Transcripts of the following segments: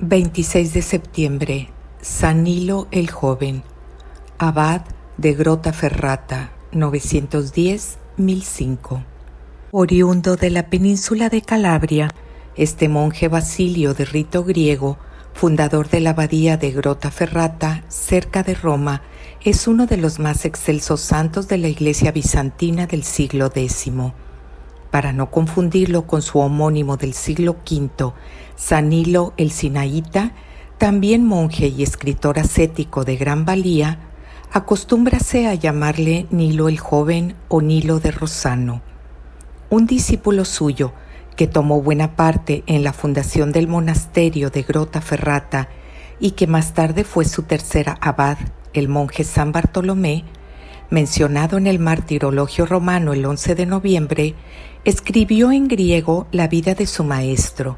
26 de septiembre, San Nilo el Joven, abad de Grottaferrata, 910-1005. Oriundo de la península de Calabria, este monje Basilio de rito griego, fundador de la abadía de Grottaferrata, cerca de Roma, es uno de los más excelsos santos de la Iglesia bizantina del siglo X. Para no confundirlo con su homónimo del siglo V, San Nilo el Sinaíta, también monje y escritor ascético de gran valía, acostúmbrase a llamarle Nilo el Joven o Nilo de Rossano. Un discípulo suyo, que tomó buena parte en la fundación del monasterio de Grottaferrata y que más tarde fue su tercer abad, el monje San Bartolomé, mencionado en el Martirologio romano el 11 de noviembre, escribió en griego la vida de su maestro.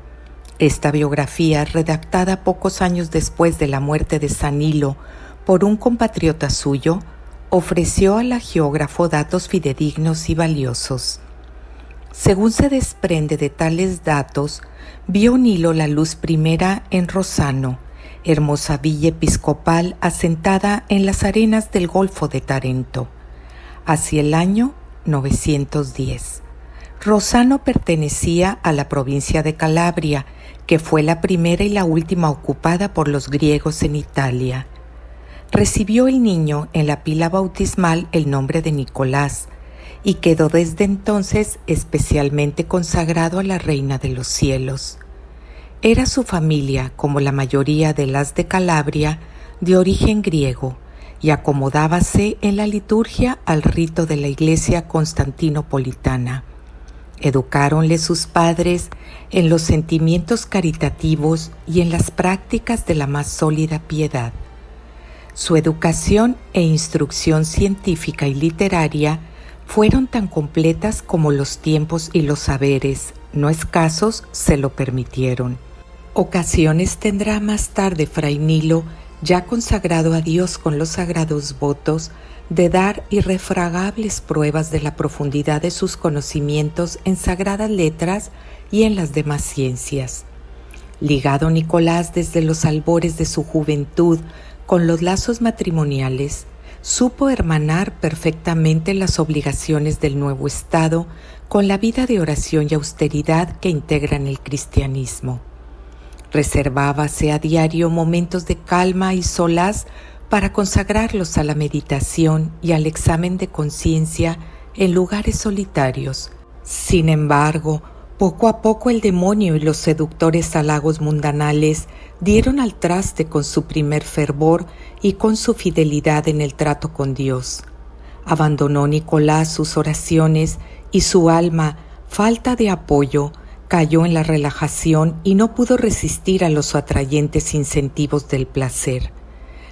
Esta biografía, redactada pocos años después de la muerte de San Nilo por un compatriota suyo, ofreció al geógrafo datos fidedignos y valiosos. Según se desprende de tales datos, vio Nilo la luz primera en Rossano, hermosa villa episcopal asentada en las arenas del Golfo de Tarento, hacia el año 910. Rossano pertenecía a la provincia de Calabria, que fue la primera y la última ocupada por los griegos en Italia. Recibió el niño en la pila bautismal el nombre de Nicolás y quedó desde entonces especialmente consagrado a la Reina de los Cielos. Era su familia, como la mayoría de las de Calabria, de origen griego y acomodábase en la liturgia al rito de la Iglesia constantinopolitana. Educáronle sus padres en los sentimientos caritativos y en las prácticas de la más sólida piedad. Su educación e instrucción científica y literaria fueron tan completas como los tiempos y los saberes, no escasos, se lo permitieron. Ocasiones tendrá más tarde Fray Nilo, ya consagrado a Dios con los sagrados votos, de dar irrefragables pruebas de la profundidad de sus conocimientos en sagradas letras y en las demás ciencias. Ligado Nicolás desde los albores de su juventud con los lazos matrimoniales, supo hermanar perfectamente las obligaciones del nuevo estado con la vida de oración y austeridad que integran el cristianismo. Reservábase a diario momentos de calma y solaz para consagrarlos a la meditación y al examen de conciencia en lugares solitarios. Sin embargo, poco a poco el demonio y los seductores halagos mundanales dieron al traste con su primer fervor y con su fidelidad en el trato con Dios. Abandonó Nicolás sus oraciones y su alma, falta de apoyo, cayó en la relajación y no pudo resistir a los atrayentes incentivos del placer.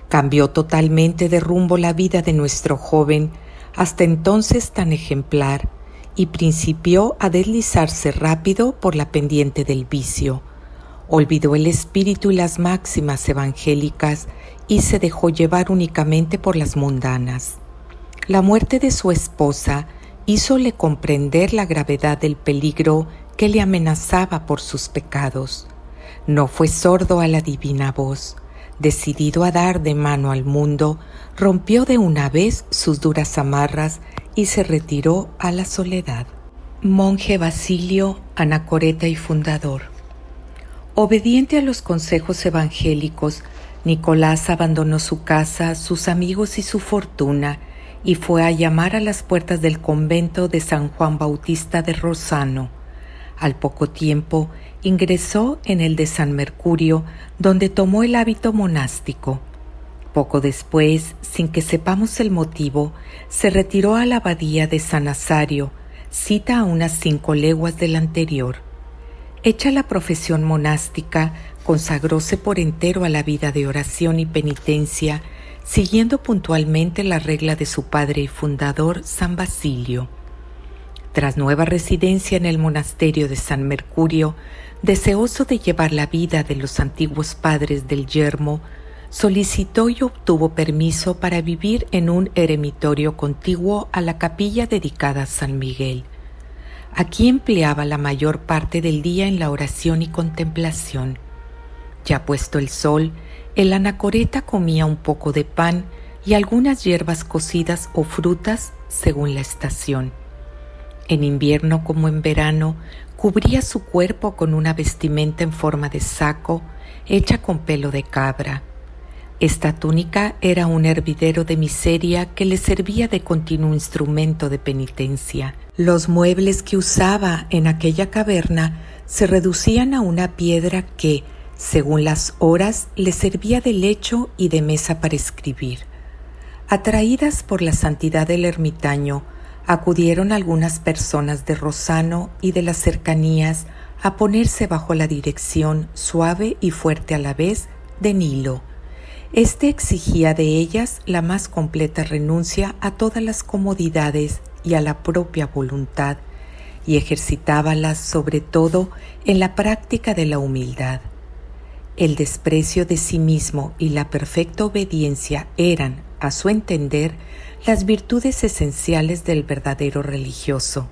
Cambió totalmente de rumbo la vida de nuestro joven, hasta entonces tan ejemplar, y principió a deslizarse rápido por la pendiente del vicio. Olvidó el espíritu y las máximas evangélicas y se dejó llevar únicamente por las mundanas. La muerte de su esposa hízole comprender la gravedad del peligro que le amenazaba por sus pecados. No fue sordo a la divina voz. Decidido a dar de mano al mundo, rompió de una vez sus duras amarras y se retiró a la soledad. Monje Basilio, anacoreta y fundador. Obediente a los consejos evangélicos, Nicolás abandonó su casa, sus amigos y su fortuna y fue a llamar a las puertas del convento de San Juan Bautista de Rossano. Al poco tiempo ingresó en el de San Mercurio, donde tomó el hábito monástico. Poco después, sin que sepamos el motivo, se retiró a la abadía de San Nazario, cita a unas 5 leguas del anterior. Hecha la profesión monástica, consagróse por entero a la vida de oración y penitencia, siguiendo puntualmente la regla de su padre y fundador, San Basilio. Tras nueva residencia en el monasterio de San Mercurio, deseoso de llevar la vida de los antiguos padres del yermo, solicitó y obtuvo permiso para vivir en un eremitorio contiguo a la capilla dedicada a San Miguel. Aquí empleaba la mayor parte del día en la oración y contemplación. Ya puesto el sol, el anacoreta comía un poco de pan y algunas hierbas cocidas o frutas según la estación. En invierno como en verano, cubría su cuerpo con una vestimenta en forma de saco hecha con pelo de cabra. Esta túnica era un hervidero de miseria que le servía de continuo instrumento de penitencia. Los muebles que usaba en aquella caverna se reducían a una piedra que, según las horas, le servía de lecho y de mesa para escribir. Atraídas por la santidad del ermitaño, acudieron algunas personas de Rosano y de las cercanías a ponerse bajo la dirección, suave y fuerte a la vez, de Nilo. Este exigía de ellas la más completa renuncia a todas las comodidades y a la propia voluntad, y ejercitábalas sobre todo en la práctica de la humildad. El desprecio de sí mismo y la perfecta obediencia eran, a su entender, las virtudes esenciales del verdadero religioso.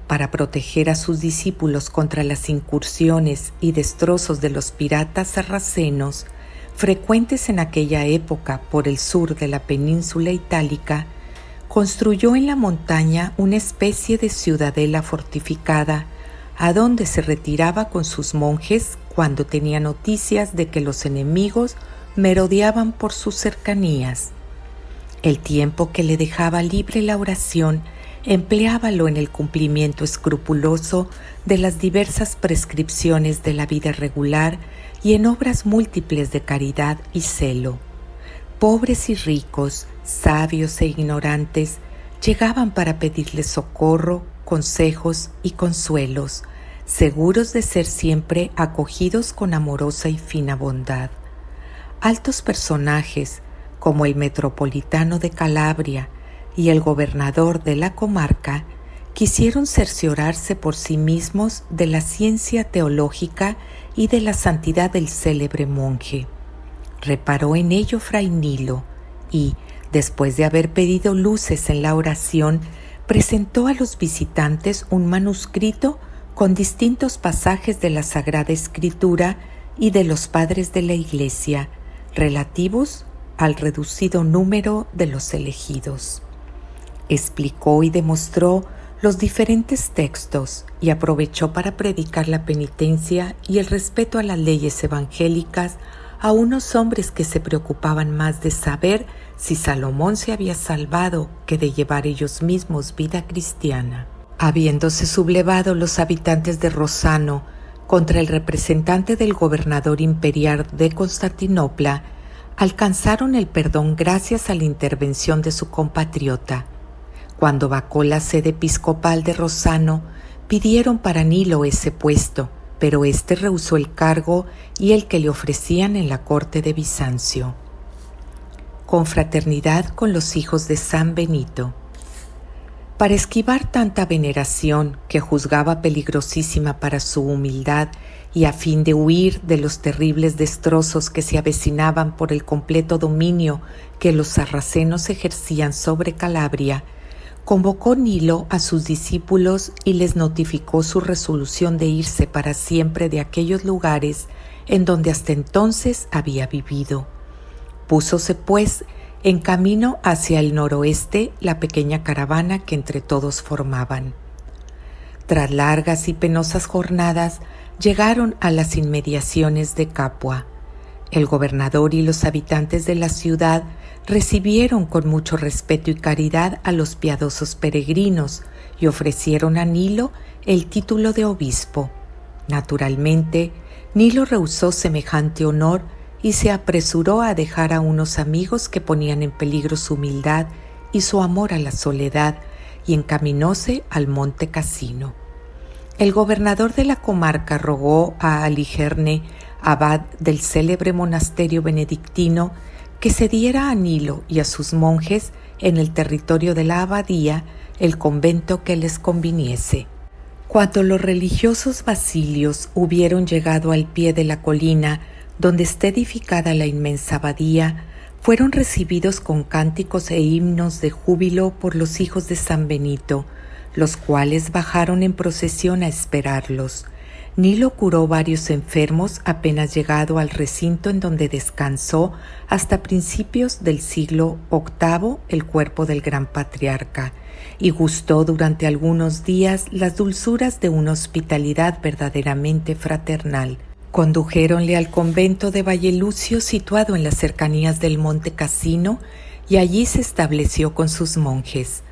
Para proteger a sus discípulos contra las incursiones y destrozos de los piratas sarracenos, frecuentes en aquella época por el sur de la península itálica, construyó en la montaña una especie de ciudadela fortificada, a donde se retiraba con sus monjes cuando tenía noticias de que los enemigos merodeaban por sus cercanías. El tiempo que le dejaba libre la oración, empleábalo en el cumplimiento escrupuloso de las diversas prescripciones de la vida regular y en obras múltiples de caridad y celo. Pobres y ricos, sabios e ignorantes, llegaban para pedirle socorro, consejos y consuelos, seguros de ser siempre acogidos con amorosa y fina bondad. Altos personajes, como el metropolitano de Calabria y el gobernador de la comarca, quisieron cerciorarse por sí mismos de la ciencia teológica y de la santidad del célebre monje. Reparó en ello Fray Nilo y, después de haber pedido luces en la oración, presentó a los visitantes un manuscrito con distintos pasajes de la Sagrada Escritura y de los padres de la Iglesia, relativos al reducido número de los elegidos. Explicó y demostró los diferentes textos y aprovechó para predicar la penitencia y el respeto a las leyes evangélicas a unos hombres que se preocupaban más de saber si Salomón se había salvado que de llevar ellos mismos vida cristiana. Habiéndose sublevado los habitantes de Rosano contra el representante del gobernador imperial de Constantinopla, alcanzaron el perdón gracias a la intervención de su compatriota. Cuando vacó la sede episcopal de Rosano, pidieron para Nilo ese puesto, pero éste rehusó el cargo y el que le ofrecían en la corte de Bizancio. Confraternidad con los hijos de San Benito. Para esquivar tanta veneración que juzgaba peligrosísima para su humildad y a fin de huir de los terribles destrozos que se avecinaban por el completo dominio que los sarracenos ejercían sobre Calabria, convocó Nilo a sus discípulos y les notificó su resolución de irse para siempre de aquellos lugares en donde hasta entonces había vivido. Púsose, pues, en camino hacia el noroeste la pequeña caravana que entre todos formaban. Tras largas y penosas jornadas, llegaron a las inmediaciones de Capua. El gobernador y los habitantes de la ciudad recibieron con mucho respeto y caridad a los piadosos peregrinos y ofrecieron a Nilo el título de obispo. Naturalmente, Nilo rehusó semejante honor y se apresuró a dejar a unos amigos que ponían en peligro su humildad y su amor a la soledad, y encaminóse al monte Casino. El gobernador de la comarca rogó a Aligerne, abad del célebre monasterio benedictino, que cediera a Nilo y a sus monjes en el territorio de la abadía el convento que les conviniese. Cuando los religiosos basilios hubieron llegado al pie de la colina donde está edificada la inmensa abadía, fueron recibidos con cánticos e himnos de júbilo por los hijos de San Benito, los cuales bajaron en procesión a esperarlos. Nilo curó varios enfermos apenas llegado al recinto en donde descansó hasta principios del siglo VIII el cuerpo del gran patriarca, y gustó durante algunos días las dulzuras de una hospitalidad verdaderamente fraternal. Condujéronle al convento de Vallelucio, situado en las cercanías del Monte Cassino, y allí se estableció con sus monjes.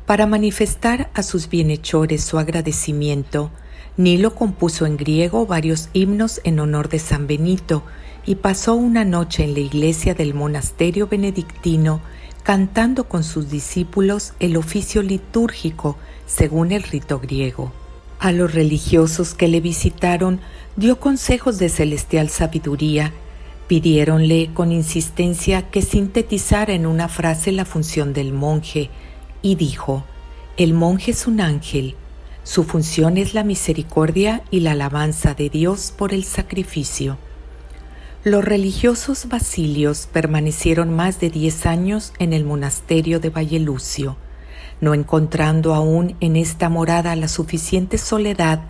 Para manifestar a sus bienhechores su agradecimiento, Nilo compuso en griego varios himnos en honor de San Benito y pasó una noche en la iglesia del monasterio benedictino cantando con sus discípulos el oficio litúrgico según el rito griego. A los religiosos que le visitaron dio consejos de celestial sabiduría. Pidiéronle con insistencia que sintetizara en una frase la función del monje y dijo: «El monje es un ángel. Su función es la misericordia y la alabanza de Dios por el sacrificio». Los religiosos basilios permanecieron más de 10 años en el monasterio de Vallelucio. No encontrando aún en esta morada la suficiente soledad,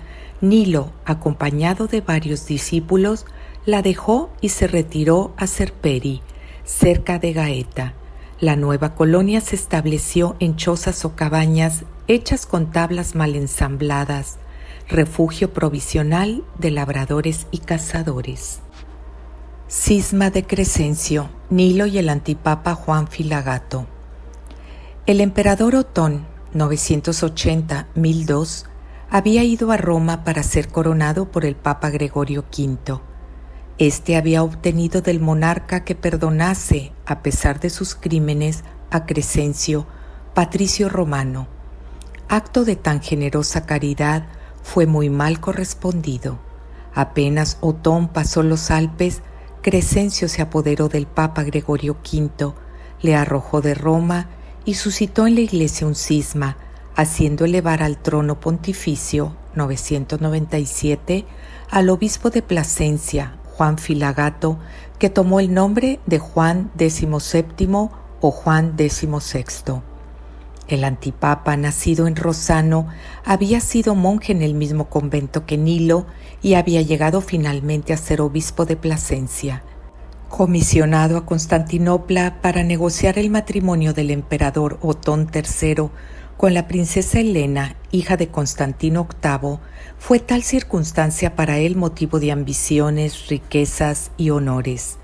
Nilo, acompañado de varios discípulos, la dejó y se retiró a Serperi, cerca de Gaeta. La nueva colonia se estableció en chozas o cabañas hechas con tablas mal ensambladas, refugio provisional de labradores y cazadores. Cisma de Crescencio, Nilo y el antipapa Juan Filagato. El emperador Otón, 980-1002, había ido a Roma para ser coronado por el papa Gregorio V. Este había obtenido del monarca que perdonase, a pesar de sus crímenes, a Crescencio, patricio romano. Acto de tan generosa caridad fue muy mal correspondido. Apenas Otón pasó los Alpes, Crescencio se apoderó del papa Gregorio V, le arrojó de Roma y suscitó en la iglesia un cisma, haciendo elevar al trono pontificio, 997, al obispo de Plasencia, Juan Filagato, que tomó el nombre de Juan XVII o Juan XVI. El antipapa, nacido en Rosano, había sido monje en el mismo convento que Nilo y había llegado finalmente a ser obispo de Plasencia. Comisionado a Constantinopla para negociar el matrimonio del emperador Otón III con la princesa Helena, hija de Constantino VIII, fue tal circunstancia para él motivo de ambiciones, riquezas y honores.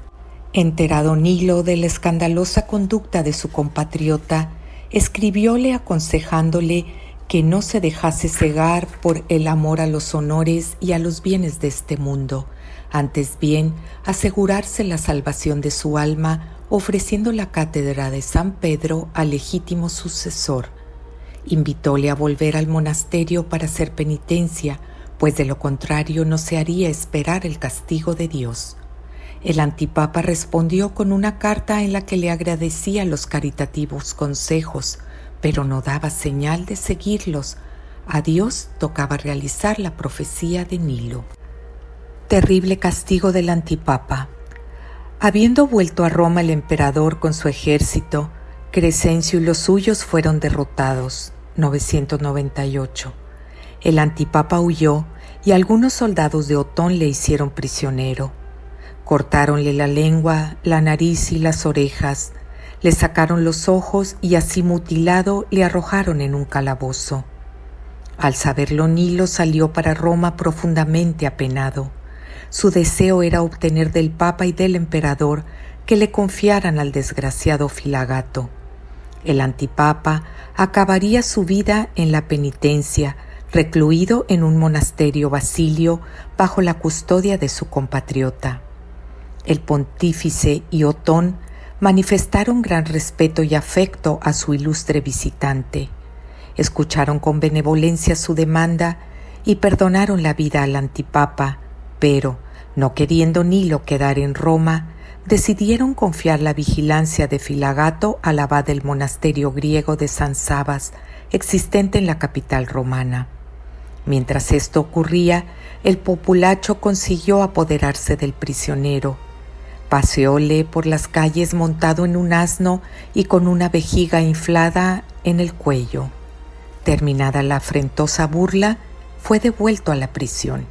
Enterado Nilo de la escandalosa conducta de su compatriota, escribióle aconsejándole que no se dejase cegar por el amor a los honores y a los bienes de este mundo, antes bien asegurarse la salvación de su alma ofreciendo la cátedra de San Pedro al legítimo sucesor. Invitóle a volver al monasterio para hacer penitencia, pues de lo contrario no se haría esperar el castigo de Dios. El antipapa respondió con una carta en la que le agradecía los caritativos consejos, pero no daba señal de seguirlos. A Dios tocaba realizar la profecía de Nilo. Terrible castigo del antipapa. Habiendo vuelto a Roma el emperador con su ejército, Crescencio y los suyos fueron derrotados, 998. El antipapa huyó y algunos soldados de Otón le hicieron prisionero. Cortáronle la lengua, la nariz y las orejas, le sacaron los ojos y así mutilado le arrojaron en un calabozo. Al saberlo Nilo salió para Roma profundamente apenado. Su deseo era obtener del papa y del emperador que le confiaran al desgraciado Filagato. El antipapa acabaría su vida en la penitencia, recluido en un monasterio basilio bajo la custodia de su compatriota. El pontífice y Otón manifestaron gran respeto y afecto a su ilustre visitante. Escucharon con benevolencia su demanda y perdonaron la vida al antipapa, pero, no queriendo Nilo quedar en Roma, decidieron confiar la vigilancia de Filagato al abad del monasterio griego de San Sabas, existente en la capital romana. Mientras esto ocurría, el populacho consiguió apoderarse del prisionero. Paseóle por las calles montado en un asno y con una vejiga inflada en el cuello. Terminada la afrentosa burla, fue devuelto a la prisión.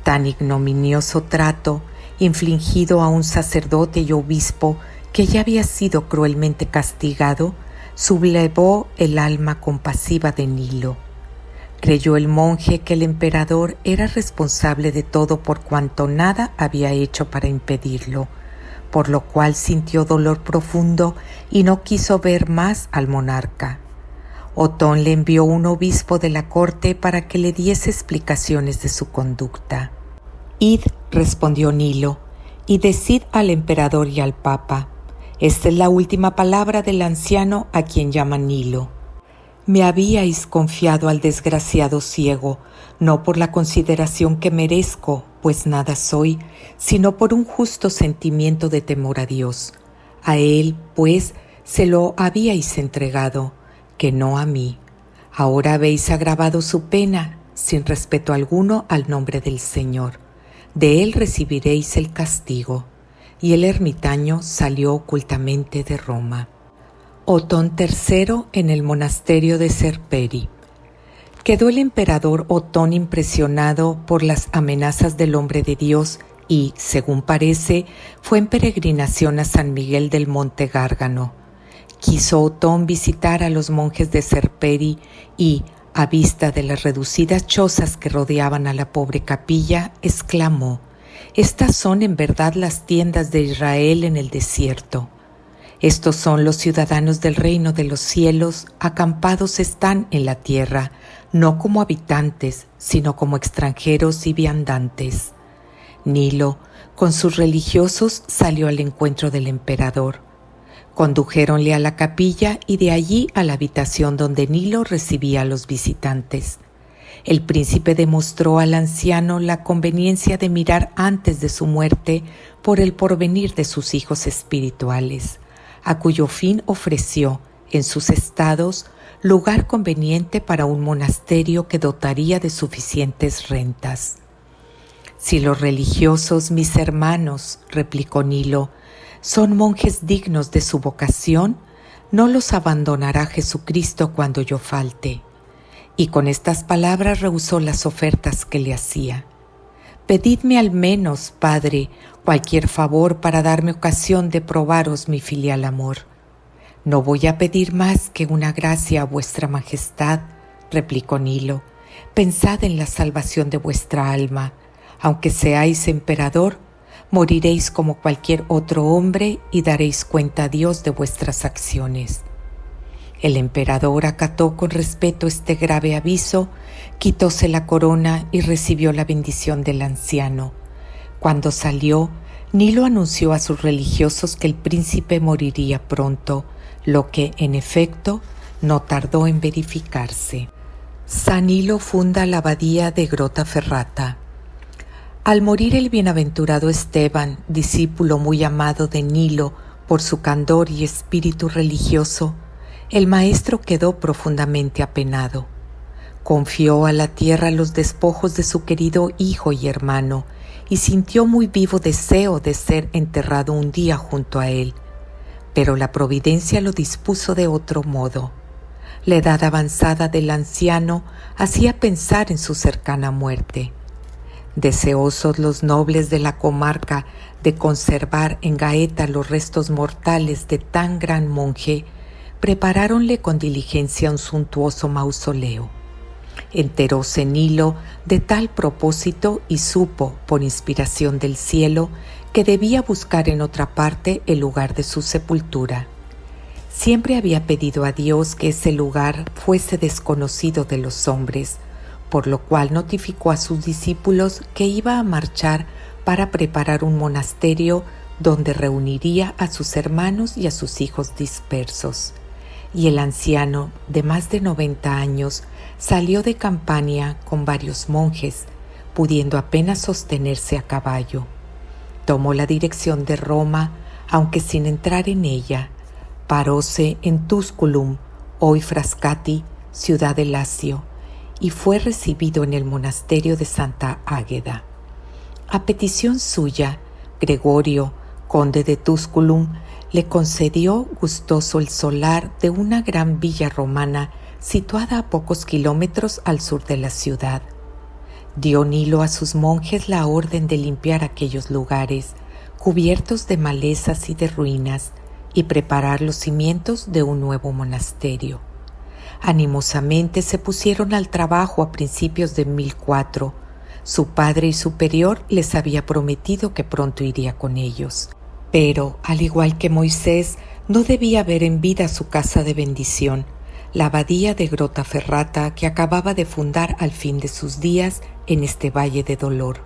Tan ignominioso trato, infligido a un sacerdote y obispo que ya había sido cruelmente castigado, sublevó el alma compasiva de Nilo. Creyó el monje que el emperador era responsable de todo por cuanto nada había hecho para impedirlo, por lo cual sintió dolor profundo y no quiso ver más al monarca. Otón le envió un obispo de la corte para que le diese explicaciones de su conducta. «Id», respondió Nilo, «y decid al emperador y al papa. Esta es la última palabra del anciano a quien llaman Nilo. Me habíais confiado al desgraciado ciego, no por la consideración que merezco, pues nada soy, sino por un justo sentimiento de temor a Dios. A él, pues, se lo habíais entregado, que no a mí. Ahora habéis agravado su pena, sin respeto alguno al nombre del Señor. De él recibiréis el castigo». Y el ermitaño salió ocultamente de Roma. Otón III en el monasterio de Serperi. Quedó el emperador Otón impresionado por las amenazas del hombre de Dios y, según parece, fue en peregrinación a San Miguel del Monte Gárgano. Quiso Otón visitar a los monjes de Serperi y, a vista de las reducidas chozas que rodeaban a la pobre capilla, exclamó: «Estas son en verdad las tiendas de Israel en el desierto. Estos son los ciudadanos del reino de los cielos, acampados están en la tierra, no como habitantes, sino como extranjeros y viandantes». Nilo, con sus religiosos, salió al encuentro del emperador. Condujéronle a la capilla y de allí a la habitación donde Nilo recibía a los visitantes. El príncipe demostró al anciano la conveniencia de mirar antes de su muerte por el porvenir de sus hijos espirituales, a cuyo fin ofreció, en sus estados, lugar conveniente para un monasterio que dotaría de suficientes rentas. «Si los religiosos, mis hermanos», replicó Nilo, «son monjes dignos de su vocación, no los abandonará Jesucristo cuando yo falte». Y con estas palabras rehusó las ofertas que le hacía. «Pedidme al menos, Padre, cualquier favor para darme ocasión de probaros mi filial amor». «No voy a pedir más que una gracia a vuestra majestad», replicó Nilo. «Pensad en la salvación de vuestra alma. Aunque seáis emperador, moriréis como cualquier otro hombre y daréis cuenta a Dios de vuestras acciones». El emperador acató con respeto este grave aviso, quitóse la corona y recibió la bendición del anciano. Cuando salió, Nilo anunció a sus religiosos que el príncipe moriría pronto, lo que, en efecto, no tardó en verificarse. San Nilo funda la abadía de Grottaferrata. Al morir el bienaventurado Esteban, discípulo muy amado de Nilo por su candor y espíritu religioso, el maestro quedó profundamente apenado. Confió a la tierra los despojos de su querido hijo y hermano y sintió muy vivo deseo de ser enterrado un día junto a él. Pero la providencia lo dispuso de otro modo. La edad avanzada del anciano hacía pensar en su cercana muerte. Deseosos los nobles de la comarca de conservar en Gaeta los restos mortales de tan gran monje, preparáronle con diligencia un suntuoso mausoleo. Enteróse Nilo de tal propósito y supo, por inspiración del cielo, que debía buscar en otra parte el lugar de su sepultura. Siempre había pedido a Dios que ese lugar fuese desconocido de los hombres, por lo cual notificó a sus discípulos que iba a marchar para preparar un monasterio donde reuniría a sus hermanos y a sus hijos dispersos. Y el anciano, de más de 90 años, salió de Campania con varios monjes, pudiendo apenas sostenerse a caballo. Tomó la dirección de Roma, aunque sin entrar en ella. Paróse en Tusculum, hoy Frascati, ciudad de Lacio, y fue recibido en el monasterio de Santa Águeda. A petición suya, Gregorio, conde de Tusculum, le concedió gustoso el solar de una gran villa romana situada a pocos kilómetros al sur de la ciudad. Dio Nilo a sus monjes la orden de limpiar aquellos lugares, cubiertos de malezas y de ruinas, y preparar los cimientos de un nuevo monasterio. Animosamente se pusieron al trabajo a principios de 1004. Su padre y superior les había prometido que pronto iría con ellos. Pero, al igual que Moisés, no debía ver en vida su casa de bendición, la abadía de Grottaferrata que acababa de fundar al fin de sus días en este valle de dolor.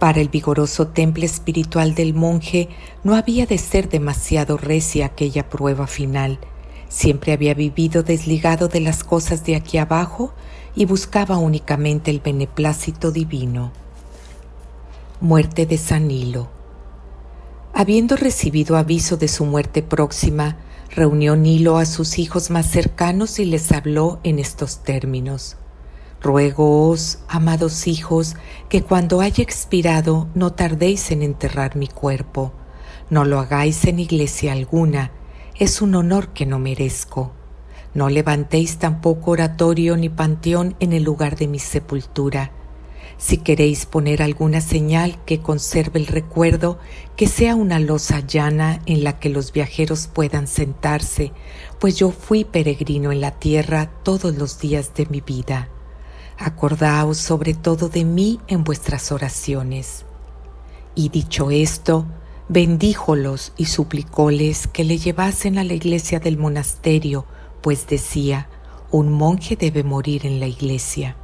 Para el vigoroso temple espiritual del monje no había de ser demasiado recia aquella prueba final. Siempre había vivido desligado de las cosas de aquí abajo y buscaba únicamente el beneplácito divino. Muerte de San Nilo. Habiendo recibido aviso de su muerte próxima, reunió Nilo a sus hijos más cercanos y les habló en estos términos: Ruégoos, amados hijos, que cuando haya expirado no tardéis en enterrar mi cuerpo. No lo hagáis en iglesia alguna, es un honor que no merezco. No levantéis tampoco oratorio ni panteón en el lugar de mi sepultura. Si queréis poner alguna señal que conserve el recuerdo, que sea una losa llana en la que los viajeros puedan sentarse, pues yo fui peregrino en la tierra todos los días de mi vida. Acordaos sobre todo de mí en vuestras oraciones. Y dicho esto, bendíjolos y suplicóles que le llevasen a la iglesia del monasterio, pues decía: un monje debe morir en la iglesia.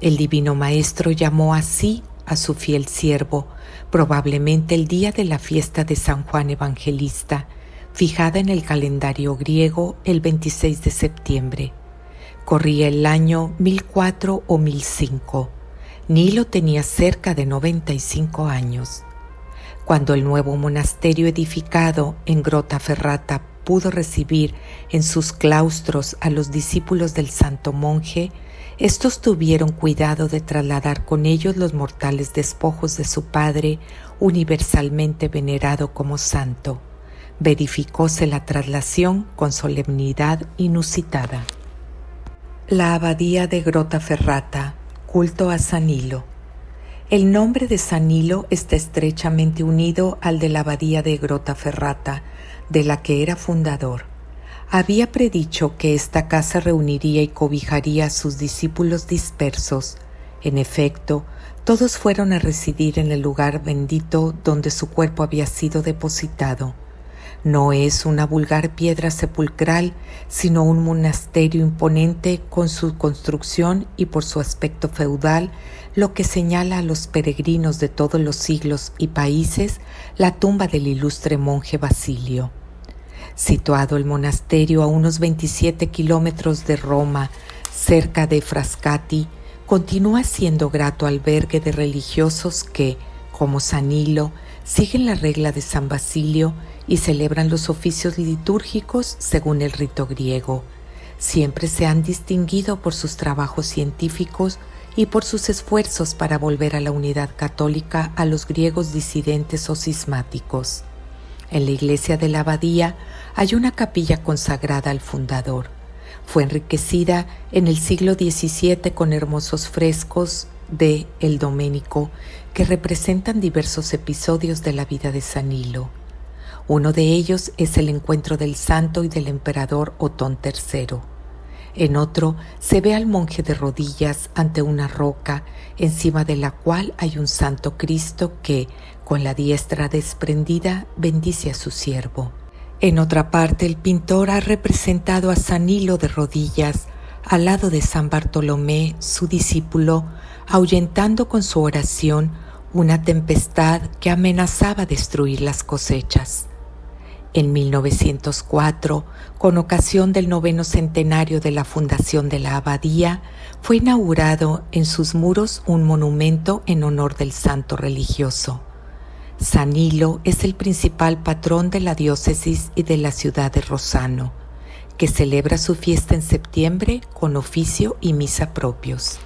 El divino maestro llamó así a su fiel siervo, probablemente el día de la fiesta de San Juan Evangelista, fijada en el calendario griego el 26 de septiembre. Corría el año 1004 o 1005. Nilo tenía cerca de 95 años. Cuando el nuevo monasterio edificado en Grottaferrata pudo recibir en sus claustros a los discípulos del santo monje, estos tuvieron cuidado de trasladar con ellos los mortales despojos de su padre, universalmente venerado como santo. Verificóse la traslación con solemnidad inusitada. La abadía de Grottaferrata, culto a San Nilo. El nombre de San Nilo está estrechamente unido al de la abadía de Grottaferrata, de la que era fundador. Había predicho que esta casa reuniría y cobijaría a sus discípulos dispersos. En efecto, todos fueron a residir en el lugar bendito donde su cuerpo había sido depositado. No es una vulgar piedra sepulcral, sino un monasterio imponente con su construcción y por su aspecto feudal, lo que señala a los peregrinos de todos los siglos y países la tumba del ilustre monje Basilio. Situado el monasterio a unos 27 kilómetros de Roma, cerca de Frascati, continúa siendo grato albergue de religiosos que, como San Nilo, siguen la regla de San Basilio y celebran los oficios litúrgicos según el rito griego. Siempre se han distinguido por sus trabajos científicos y por sus esfuerzos para volver a la unidad católica a los griegos disidentes o cismáticos. En la iglesia de la abadía hay una capilla consagrada al fundador. Fue enriquecida en el siglo XVII con hermosos frescos de El Domenico que representan diversos episodios de la vida de San Nilo. Uno de ellos es el encuentro del santo y del emperador Otón III. En otro se ve al monje de rodillas ante una roca, encima de la cual hay un santo Cristo que, con la diestra desprendida, bendice a su siervo. En otra parte, el pintor ha representado a San Nilo de rodillas, al lado de San Bartolomé, su discípulo, ahuyentando con su oración una tempestad que amenazaba destruir las cosechas. En 1904, con ocasión del 9º centenario de la fundación de la abadía, fue inaugurado en sus muros un monumento en honor del santo religioso. San Nilo es el principal patrón de la diócesis y de la ciudad de Rossano, que celebra su fiesta en septiembre con oficio y misa propios.